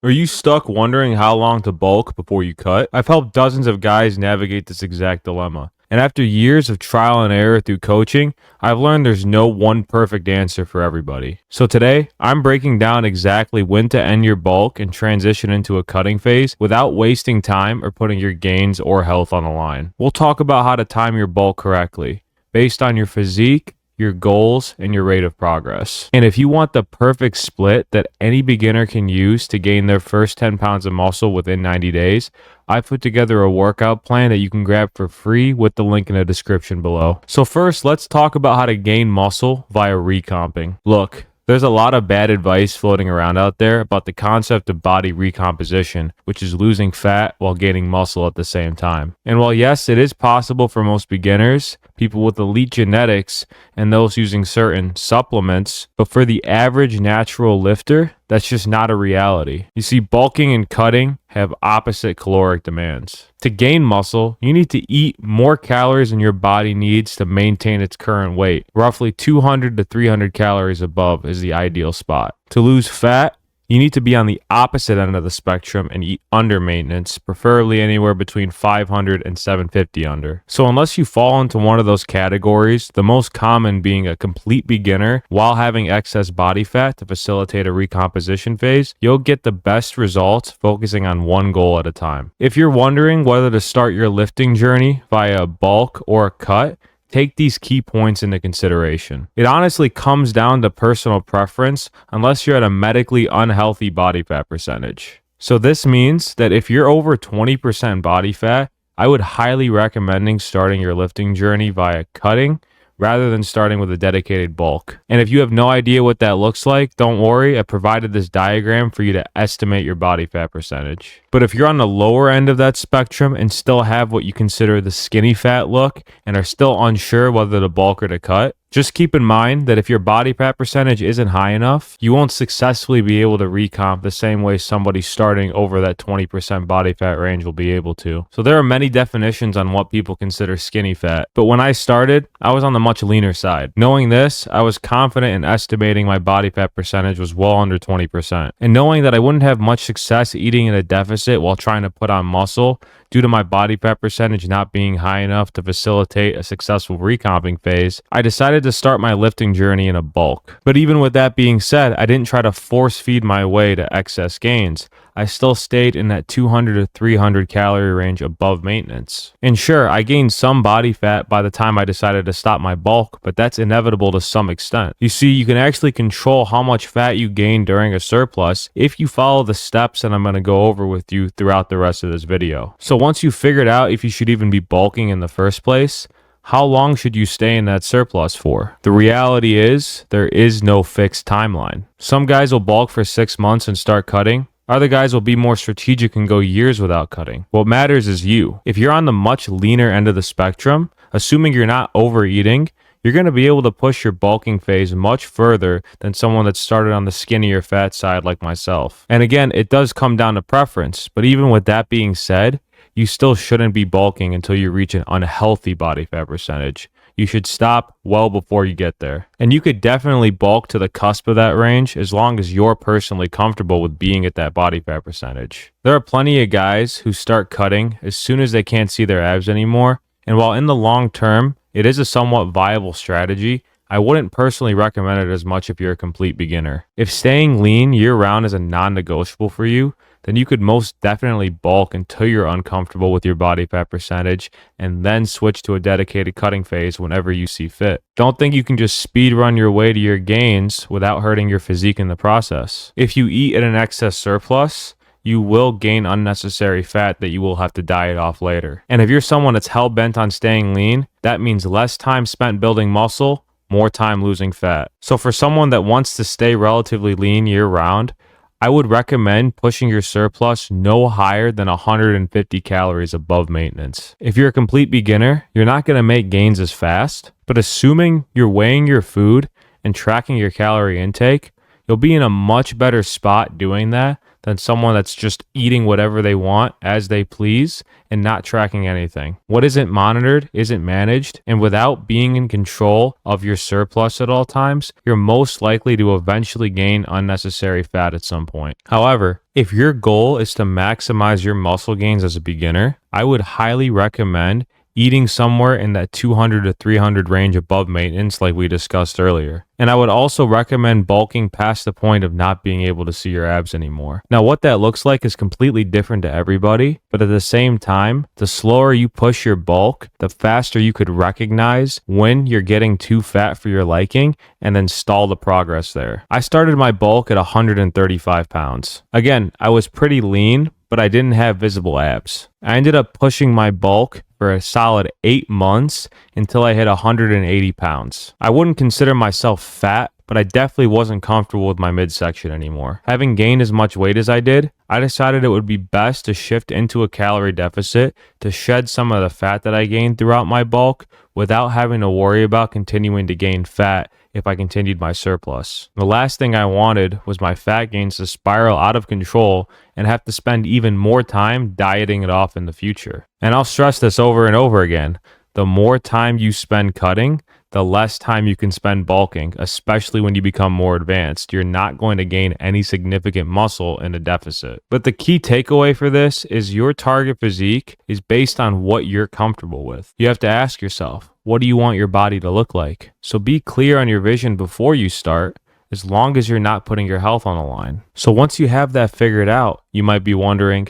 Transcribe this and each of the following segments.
Are you stuck wondering how long to bulk before you cut? I've helped dozens of guys navigate this exact dilemma. And after years of trial and error through coaching, I've learned there's no one perfect answer for everybody. So today, I'm breaking down exactly when to end your bulk and transition into a cutting phase without wasting time or putting your gains or health on the line. We'll talk about how to time your bulk correctly, based on your physique, your goals, and your rate of progress. And if you want the perfect split that any beginner can use to gain their first 10 pounds of muscle within 90 days, I put together a workout plan that you can grab for free with the link in the description below. So first, let's talk about how to gain muscle via recomping. Look, there's a lot of bad advice floating around out there about the concept of body recomposition, which is losing fat while gaining muscle at the same time. And while yes, it is possible for most beginners, people with elite genetics, and those using certain supplements, but for the average natural lifter, that's just not a reality. You see, bulking and cutting have opposite caloric demands. To gain muscle, you need to eat more calories than your body needs to maintain its current weight. Roughly 200 to 300 calories above is the ideal spot. To lose fat, you need to be on the opposite end of the spectrum and eat under maintenance, preferably anywhere between 500 and 750 under. So unless you fall into one of those categories, the most common being a complete beginner while having excess body fat to facilitate a recomposition phase, you'll get the best results focusing on one goal at a time. If you're wondering whether to start your lifting journey via a bulk or a cut, take these key points into consideration. It honestly comes down to personal preference unless you're at a medically unhealthy body fat percentage. So this means that if you're over 20% body fat, I would highly recommend starting your lifting journey via cutting rather than starting with a dedicated bulk. And if you have no idea what that looks like, don't worry, I provided this diagram for you to estimate your body fat percentage. But if you're on the lower end of that spectrum and still have what you consider the skinny fat look and are still unsure whether to bulk or to cut, just keep in mind that if your body fat percentage isn't high enough, you won't successfully be able to recomp the same way somebody starting over that 20% body fat range will be able to. So there are many definitions on what people consider skinny fat, but when I started, I was on the much leaner side. Knowing this, I was confident in estimating my body fat percentage was well under 20%. And knowing that I wouldn't have much success eating in a deficit while trying to put on muscle due to my body fat percentage not being high enough to facilitate a successful recomping phase, I decided to start my lifting journey in a bulk. But even with that being said, I didn't try to force feed my way to excess gains. I still stayed in that 200 to 300 calorie range above maintenance. And sure, I gained some body fat by the time I decided to stop my bulk, but that's inevitable to some extent. You see, you can actually control how much fat you gain during a surplus if you follow the steps that I'm going to go over with you throughout the rest of this video. So once you've figured out if you should even be bulking in the first place, how long should you stay in that surplus for? The reality is, there is no fixed timeline. Some guys will bulk for 6 months and start cutting. Other guys will be more strategic and go years without cutting. What matters is you. If you're on the much leaner end of the spectrum, assuming you're not overeating, you're going to be able to push your bulking phase much further than someone that started on the skinnier fat side like myself. And again, it does come down to preference, but even with that being said, you still shouldn't be bulking until you reach an unhealthy body fat percentage. You should stop well before you get there. And you could definitely bulk to the cusp of that range as long as you're personally comfortable with being at that body fat percentage. There are plenty of guys who start cutting as soon as they can't see their abs anymore, and while in the long term, it is a somewhat viable strategy, I wouldn't personally recommend it as much if you're a complete beginner. If staying lean year-round is a non-negotiable for you, then you could most definitely bulk until you're uncomfortable with your body fat percentage and then switch to a dedicated cutting phase whenever you see fit. Don't think you can just speed run your way to your gains without hurting your physique in the process. If you eat at an excess surplus, you will gain unnecessary fat that you will have to diet off later. And if you're someone that's hell-bent on staying lean, that means less time spent building muscle, more time losing fat. So for someone that wants to stay relatively lean year-round, I would recommend pushing your surplus no higher than 150 calories above maintenance. If you're a complete beginner, you're not going to make gains as fast, but assuming you're weighing your food and tracking your calorie intake, you'll be in a much better spot doing that than someone that's just eating whatever they want as they please and not tracking anything. What isn't monitored isn't managed, and without being in control of your surplus at all times, you're most likely to eventually gain unnecessary fat at some point. However, if your goal is to maximize your muscle gains as a beginner, I would highly recommend eating somewhere in that 200 to 300 range above maintenance like we discussed earlier. And I would also recommend bulking past the point of not being able to see your abs anymore. Now, what that looks like is completely different to everybody, but at the same time, the slower you push your bulk, the faster you could recognize when you're getting too fat for your liking and then stall the progress there. I started my bulk at 135 pounds. Again, I was pretty lean, but I didn't have visible abs. I ended up pushing my bulk for a solid 8 months until I hit 180 pounds. I wouldn't consider myself fat, but I definitely wasn't comfortable with my midsection anymore. Having gained as much weight as I did, I decided it would be best to shift into a calorie deficit to shed some of the fat that I gained throughout my bulk without having to worry about continuing to gain fat if I continued my surplus. The last thing I wanted was my fat gains to spiral out of control and have to spend even more time dieting it off in the future. And I'll stress this over and over again. The more time you spend cutting, the less time you can spend bulking, especially when you become more advanced. You're not going to gain any significant muscle in a deficit. But the key takeaway for this is your target physique is based on what you're comfortable with. You have to ask yourself, what do you want your body to look like? So be clear on your vision before you start, as long as you're not putting your health on the line. So once you have that figured out, you might be wondering,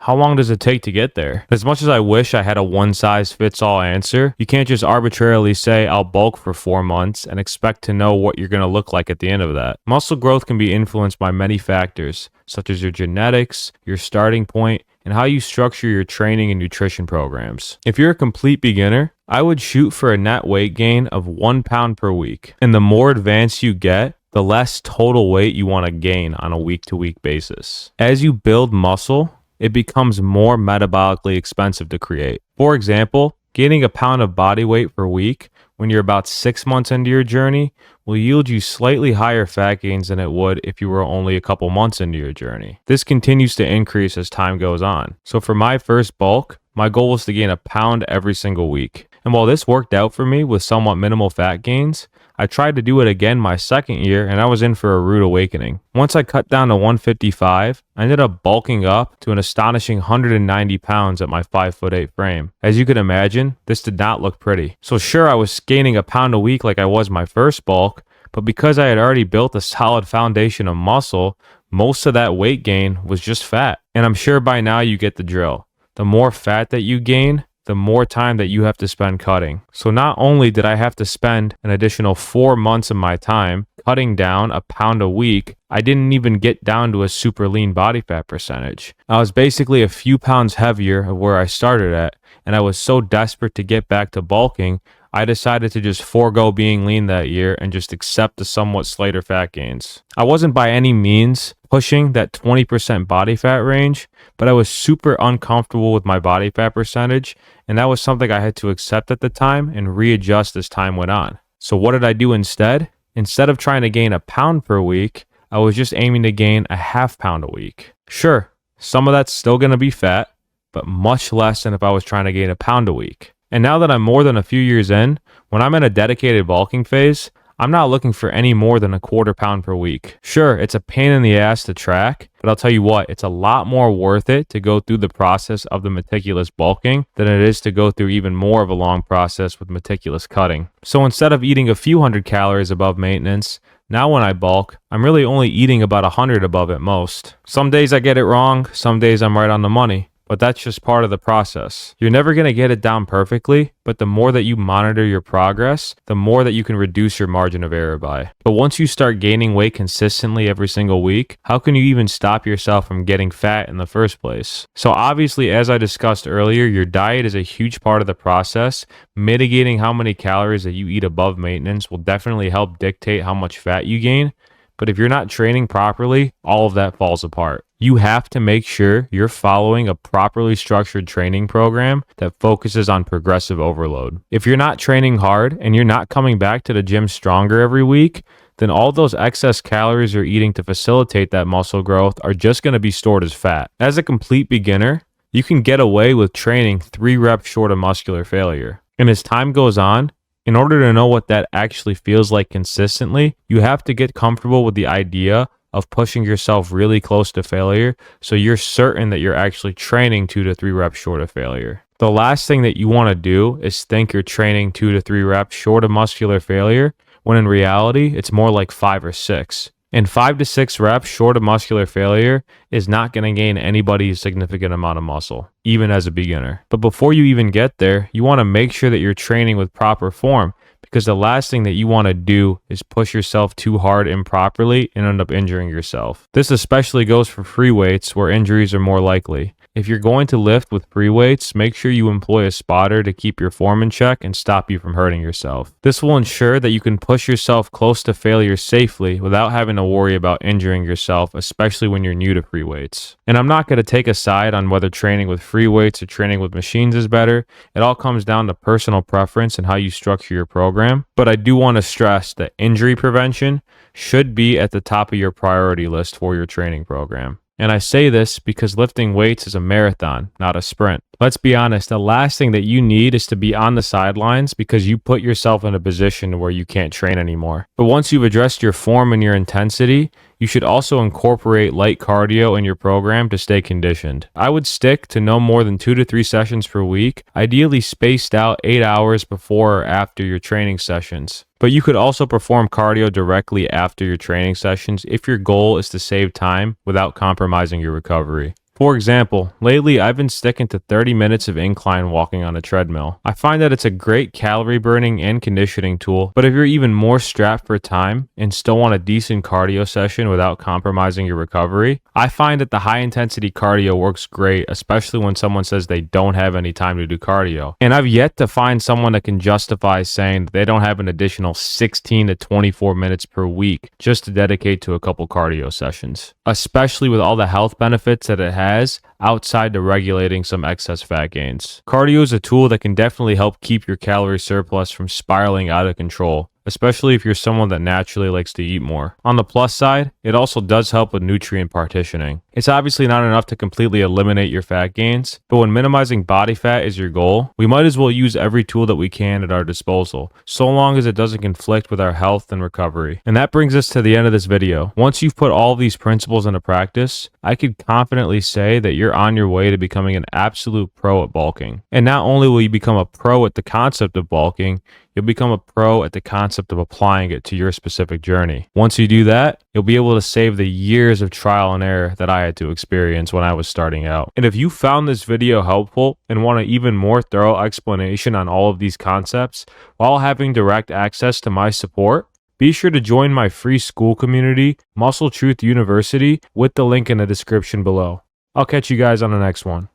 how long does it take to get there? As much as I wish I had a one-size-fits-all answer, you can't just arbitrarily say I'll bulk for 4 months and expect to know what you're going to look like at the end of that. Muscle growth can be influenced by many factors, such as your genetics, your starting point, and how you structure your training and nutrition programs. If you're a complete beginner, I would shoot for a net weight gain of 1 pound per week. And the more advanced you get, the less total weight you want to gain on a week-to-week basis. As you build muscle, it becomes more metabolically expensive to create. For example, gaining a pound of body weight per week when you're about 6 months into your journey will yield you slightly higher fat gains than it would if you were only a couple months into your journey. This continues to increase as time goes on. So for my first bulk, my goal was to gain a pound every single week. And while this worked out for me with somewhat minimal fat gains, I tried to do it again my second year and I was in for a rude awakening. Once I cut down to 155, I ended up bulking up to an astonishing 190 pounds at my 5'8" frame. As you can imagine, this did not look pretty. So sure, I was gaining a pound a week like I was my first bulk, but because I had already built a solid foundation of muscle, most of that weight gain was just fat. And I'm sure by now you get the drill. The more fat that you gain, the more time that you have to spend cutting. So not only did I have to spend an additional 4 months of my time cutting down a pound a week, I didn't even get down to a super lean body fat percentage. I was basically a few pounds heavier of where I started at, and I was so desperate to get back to bulking, I decided to just forego being lean that year and just accept the somewhat slighter fat gains. I wasn't by any means pushing that 20% body fat range, but I was super uncomfortable with my body fat percentage, and that was something I had to accept at the time and readjust as time went on. So what did I do instead? Instead of trying to gain a pound per week, I was just aiming to gain a half pound a week. Sure, some of that's still going to be fat, but much less than if I was trying to gain a pound a week. And now that I'm more than a few years in, when I'm in a dedicated bulking phase, I'm not looking for any more than a quarter pound per week. Sure, it's a pain in the ass to track, but I'll tell you what, it's a lot more worth it to go through the process of the meticulous bulking than it is to go through even more of a long process with meticulous cutting. So instead of eating a few hundred calories above maintenance, now when I bulk, I'm really only eating about 100 above at most. Some days I get it wrong, some days I'm right on the money. But that's just part of the process. You're never going to get it down perfectly, but the more that you monitor your progress, the more that you can reduce your margin of error by. But once you start gaining weight consistently every single week, how can you even stop yourself from getting fat in the first place? So obviously, as I discussed earlier, your diet is a huge part of the process. Mitigating how many calories that you eat above maintenance will definitely help dictate how much fat you gain. But if you're not training properly, all of that falls apart. You have to make sure you're following a properly structured training program that focuses on progressive overload. If you're not training hard and you're not coming back to the gym stronger every week, then all those excess calories you're eating to facilitate that muscle growth are just going to be stored as fat. As a complete beginner, you can get away with training 3 reps short of muscular failure. And as time goes on, in order to know what that actually feels like consistently, you have to get comfortable with the idea of pushing yourself really close to failure so you're certain that you're actually training 2 to 3 reps short of failure. The last thing that you want to do is think you're training 2 to 3 reps short of muscular failure, when in reality, it's more like 5 or 6. And 5 to 6 reps short of muscular failure is not going to gain anybody a significant amount of muscle, even as a beginner. But before you even get there, you want to make sure that you're training with proper form, because the last thing that you want to do is push yourself too hard improperly and end up injuring yourself. This especially goes for free weights, where injuries are more likely. If you're going to lift with free weights, make sure you employ a spotter to keep your form in check and stop you from hurting yourself. This will ensure that you can push yourself close to failure safely without having to worry about injuring yourself, especially when you're new to free weights. And I'm not going to take a side on whether training with free weights or training with machines is better. It all comes down to personal preference and how you structure your program. But I do want to stress that injury prevention should be at the top of your priority list for your training program. And I say this because lifting weights is a marathon, not a sprint. Let's be honest, the last thing that you need is to be on the sidelines because you put yourself in a position where you can't train anymore. But once you've addressed your form and your intensity, you should also incorporate light cardio in your program to stay conditioned. I would stick to no more than 2 to 3 sessions per week, ideally spaced out 8 hours before or after your training sessions. But you could also perform cardio directly after your training sessions if your goal is to save time without compromising your recovery. For example, lately I've been sticking to 30 minutes of incline walking on a treadmill. I find that it's a great calorie burning and conditioning tool, but if you're even more strapped for time and still want a decent cardio session without compromising your recovery, I find that the high intensity cardio works great, especially when someone says they don't have any time to do cardio. And I've yet to find someone that can justify saying that they don't have an additional 16 to 24 minutes per week just to dedicate to a couple cardio sessions, especially with all the health benefits that it has outside to regulating some excess fat gains. Cardio is a tool that can definitely help keep your calorie surplus from spiraling out of control, especially if you're someone that naturally likes to eat more. On the plus side, it also does help with nutrient partitioning. It's obviously not enough to completely eliminate your fat gains, but when minimizing body fat is your goal, we might as well use every tool that we can at our disposal, so long as it doesn't conflict with our health and recovery. And that brings us to the end of this video. Once you've put all of these principles into practice, I could confidently say that you're on your way to becoming an absolute pro at bulking. And not only will you become a pro at the concept of bulking, you'll become a pro at the concept of applying it to your specific journey. Once you do that, you'll be able to save the years of trial and error that I had to experience when I was starting out. And if you found this video helpful and want an even more thorough explanation on all of these concepts while having direct access to my support, be sure to join my free school community, Muscle Truth University, with the link in the description below. I'll catch you guys on the next one.